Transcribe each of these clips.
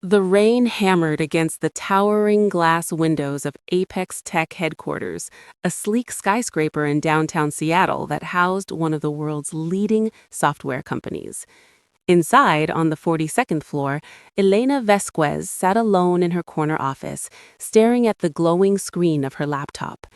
The rain hammered against the towering glass windows of Apex Tech headquarters, a sleek skyscraper in downtown Seattle that housed one of the world's leading software companies. Inside, on the 42nd floor, Elena Vasquez sat alone in her corner office, staring at the glowing screen of her laptop.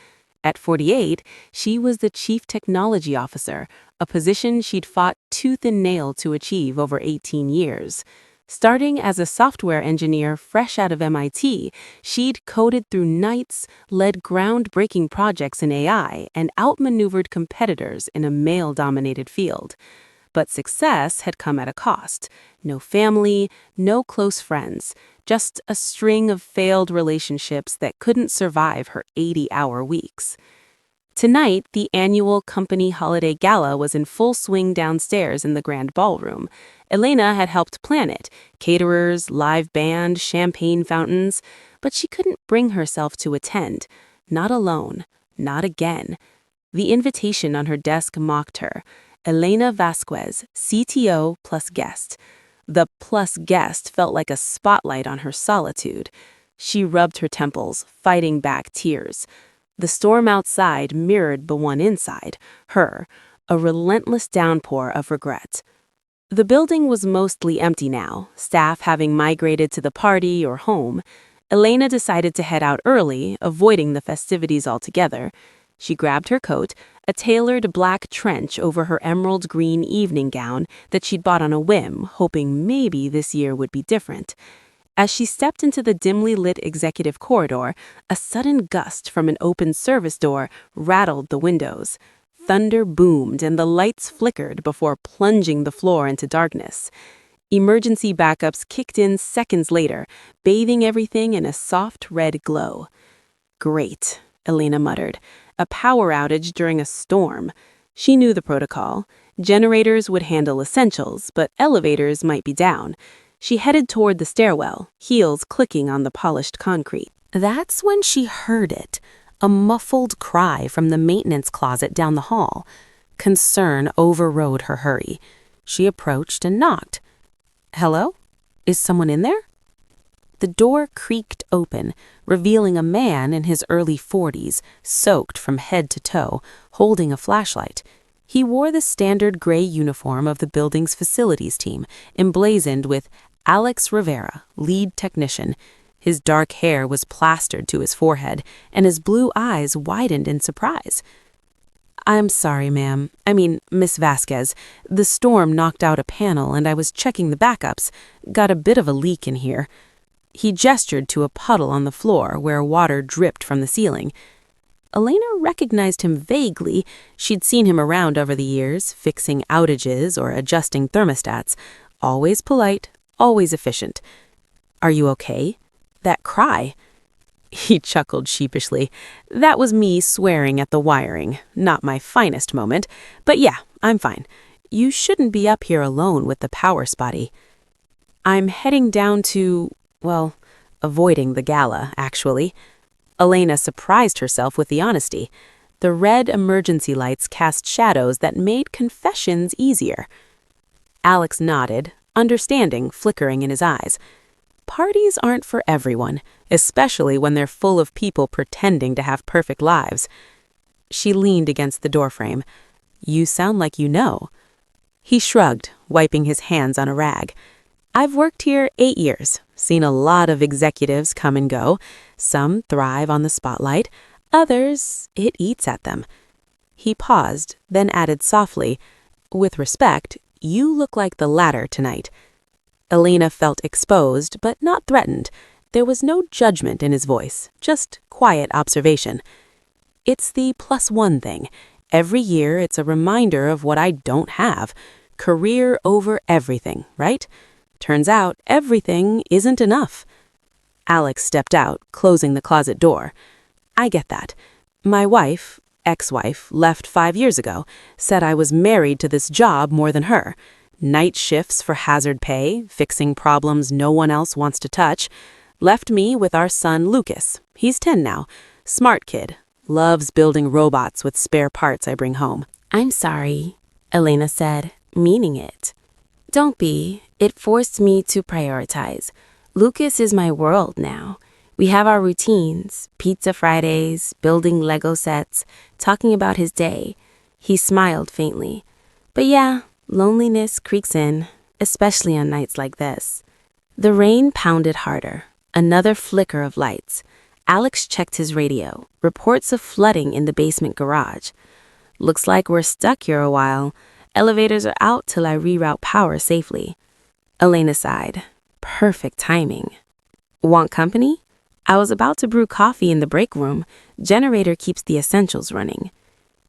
At 48, she was the Chief Technology Officer, a position she'd fought tooth and nail to achieve over 18 years. Starting as a software engineer fresh out of MIT, she'd coded through nights, led groundbreaking projects in AI, and outmaneuvered competitors in a male-dominated field. But success had come at a cost. No family, no close friends, just a string of failed relationships that couldn't survive her 80-hour weeks. Tonight, the annual company holiday gala was in full swing downstairs in the grand ballroom. Elena had helped plan it, caterers, live band, champagne fountains, but she couldn't bring herself to attend. Not alone. Not again. The invitation on her desk mocked her. Elena Vasquez, CTO plus guest. The plus guest felt like a spotlight on her solitude. She rubbed her temples, fighting back tears. The storm outside mirrored the one inside, her, a relentless downpour of regret. The building was mostly empty now, staff having migrated to the party or home. Elena decided to head out early, avoiding the festivities altogether. She grabbed her coat, a tailored black trench over her emerald green evening gown that she'd bought on a whim, hoping maybe this year would be different. As she stepped into the dimly lit executive corridor, a sudden gust from an open service door rattled the windows. Thunder boomed and the lights flickered before plunging the floor into darkness. Emergency backups kicked in seconds later, bathing everything in a soft red glow. "Great," Elena muttered. A power outage during a storm. She knew the protocol. Generators would handle essentials, but elevators might be down. She headed toward the stairwell, heels clicking on the polished concrete. That's when she heard it, a muffled cry from the maintenance closet down the hall. Concern overrode her hurry. She approached and knocked. "Hello? Is someone in there?" The door creaked open, revealing a man in his early 40s, soaked from head to toe, holding a flashlight. He wore the standard gray uniform of the building's facilities team, emblazoned with Alex Rivera, lead technician. His dark hair was plastered to his forehead, and his blue eyes widened in surprise. "I'm sorry, ma'am. Miss Vasquez. The storm knocked out a panel, and I was checking the backups. Got a bit of a leak in here." He gestured to a puddle on the floor where water dripped from the ceiling. Elena recognized him vaguely. She'd seen him around over the years, fixing outages or adjusting thermostats. Always polite, always efficient. "Are you okay? That cry?" He chuckled sheepishly. "That was me swearing at the wiring. Not my finest moment. But yeah, I'm fine. You shouldn't be up here alone with the power spotty." "I'm heading down to, avoiding the gala, actually." Elena surprised herself with the honesty. The red emergency lights cast shadows that made confessions easier. Alex nodded, understanding flickering in his eyes. Parties aren't for everyone, especially when they're full of people pretending to have perfect lives. She leaned against the doorframe. "You sound like you know." He shrugged, wiping his hands on a rag. "I've worked here 8 years, seen a lot of executives come and go. Some thrive on the spotlight, others, it eats at them." He paused, then added softly, "With respect, you look like the latter tonight." Elena felt exposed, but not threatened. There was no judgment in his voice, just quiet observation. "It's the +1 thing. Every year it's a reminder of what I don't have. Career over everything, right? Turns out everything isn't enough." Alex stepped out, closing the closet door. "I get that. My wife, ex-wife, left 5 years ago, said I was married to this job more than her. Night shifts for hazard pay, fixing problems no one else wants to touch. Left me with our son Lucas. He's 10 now. Smart kid. Loves building robots with spare parts I bring home." "I'm sorry," Elena said, meaning it. "Don't be. It forced me to prioritize. Lucas is my world now. We have our routines, pizza Fridays, building Lego sets, talking about his day. He smiled faintly. But yeah, loneliness creeps in, especially on nights like this. The rain pounded harder. Another flicker of lights. Alex checked his radio. Reports of flooding in the basement garage. Looks like we're stuck here a while. Elevators are out till I reroute power safely. Elena sighed. Perfect timing. Want company? I was about to brew coffee in the break room. Generator keeps the essentials running.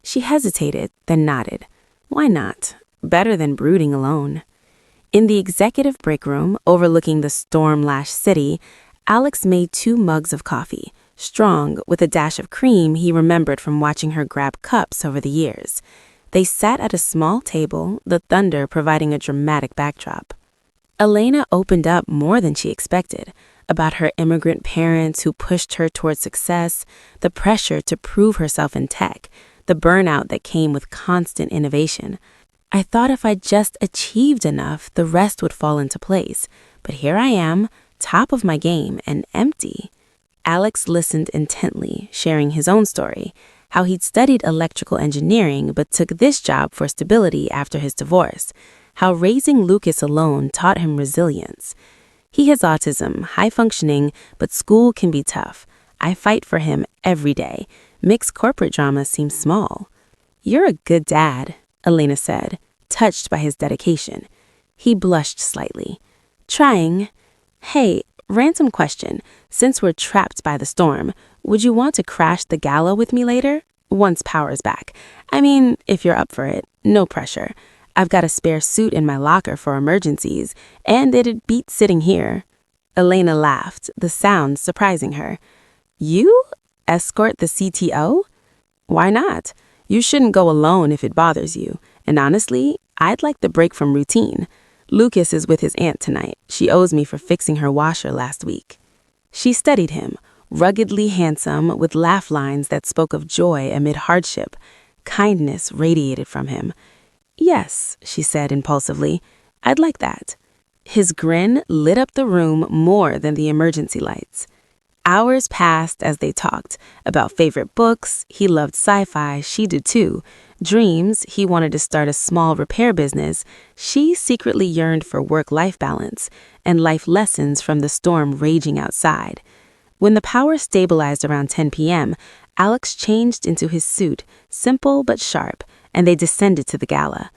She hesitated, then nodded. Why not? Better than brooding alone. In the executive break room, overlooking the storm-lashed city, Alex made 2 mugs of coffee, strong, with a dash of cream he remembered from watching her grab cups over the years. They sat at a small table, the thunder providing a dramatic backdrop. Elena opened up more than she expected, about her immigrant parents who pushed her toward success, the pressure to prove herself in tech, the burnout that came with constant innovation. I thought if I just achieved enough, the rest would fall into place. But here I am, top of my game and empty. Alex listened intently, sharing his own story, how he'd studied electrical engineering but took this job for stability after his divorce, how raising Lucas alone taught him resilience. He has autism, high functioning, but school can be tough. I fight for him every day. Mixed corporate drama seems small. You're a good dad, Elena said, touched by his dedication. He blushed slightly. Trying. Hey, random question. Since we're trapped by the storm, would you want to crash the gala with me later? Once power's back. I mean, if you're up for it, no pressure. I've got a spare suit in my locker for emergencies, and it'd beat sitting here. Elena laughed, the sound surprising her. You? Escort the CTO? Why not? You shouldn't go alone if it bothers you. And honestly, I'd like the break from routine. Lucas is with his aunt tonight. She owes me for fixing her washer last week. She studied him, ruggedly handsome, with laugh lines that spoke of joy amid hardship. Kindness radiated from him. Yes, she said impulsively. I'd like that. His grin lit up the room more than the emergency lights. Hours passed as they talked about favorite books. He loved sci-fi, she did too. Dreams, he wanted to start a small repair business. She secretly yearned for work-life balance and life lessons from the storm raging outside. When the power stabilized around 10 p.m., Alex changed into his suit, simple but sharp, and they descended to the gala.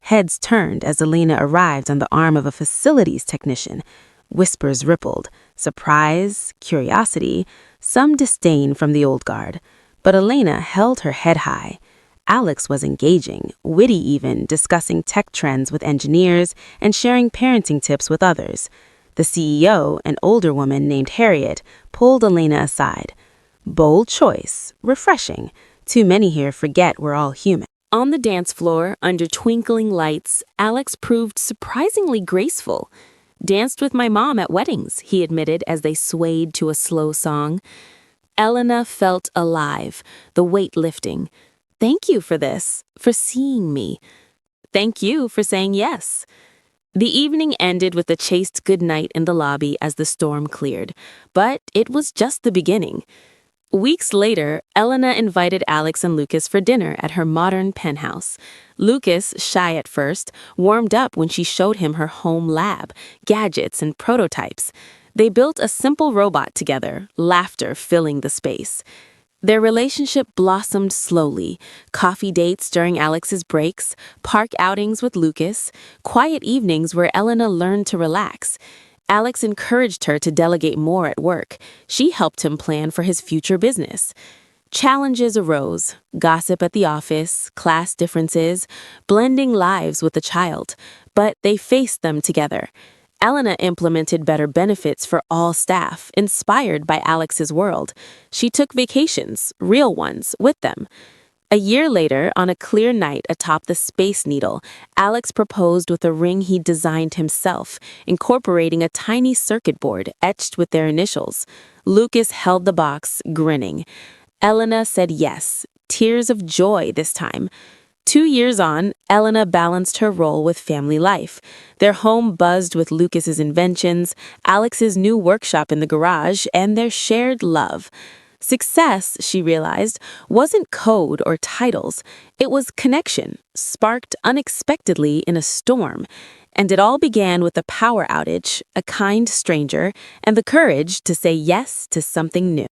Heads turned as Elena arrived on the arm of a facilities technician. Whispers rippled, surprise, curiosity, some disdain from the old guard. But Elena held her head high. Alex was engaging, witty even, discussing tech trends with engineers and sharing parenting tips with others. The CEO, an older woman named Harriet, pulled Elena aside. Bold choice, refreshing. Too many here forget we're all human. On the dance floor, under twinkling lights, Alex proved surprisingly graceful. Danced with my mom at weddings, he admitted as they swayed to a slow song. Elena felt alive, the weight lifting. Thank you for this, for seeing me. Thank you for saying yes. The evening ended with a chaste goodnight in the lobby as the storm cleared, but it was just the beginning. Weeks later, Elena invited Alex and Lucas for dinner at her modern penthouse. Lucas, shy at first, warmed up when she showed him her home lab, gadgets and prototypes. They built a simple robot together, laughter filling the space. Their relationship blossomed slowly, coffee dates during Alex's breaks, park outings with Lucas, quiet evenings where Elena learned to relax. Alex encouraged her to delegate more at work. She helped him plan for his future business. Challenges arose, gossip at the office, class differences, blending lives with the child, but they faced them together. Elena implemented better benefits for all staff, inspired by Alex's world. She took vacations, real ones, with them. A year later, on a clear night atop the Space Needle, Alex proposed with a ring he designed himself, incorporating a tiny circuit board etched with their initials. Lucas held the box, grinning. Elena said yes, tears of joy this time. 2 years on, Elena balanced her role with family life. Their home buzzed with Lucas's inventions, Alex's new workshop in the garage, and their shared love. Success, she realized, wasn't code or titles. It was connection, sparked unexpectedly in a storm. And it all began with a power outage, a kind stranger, and the courage to say yes to something new.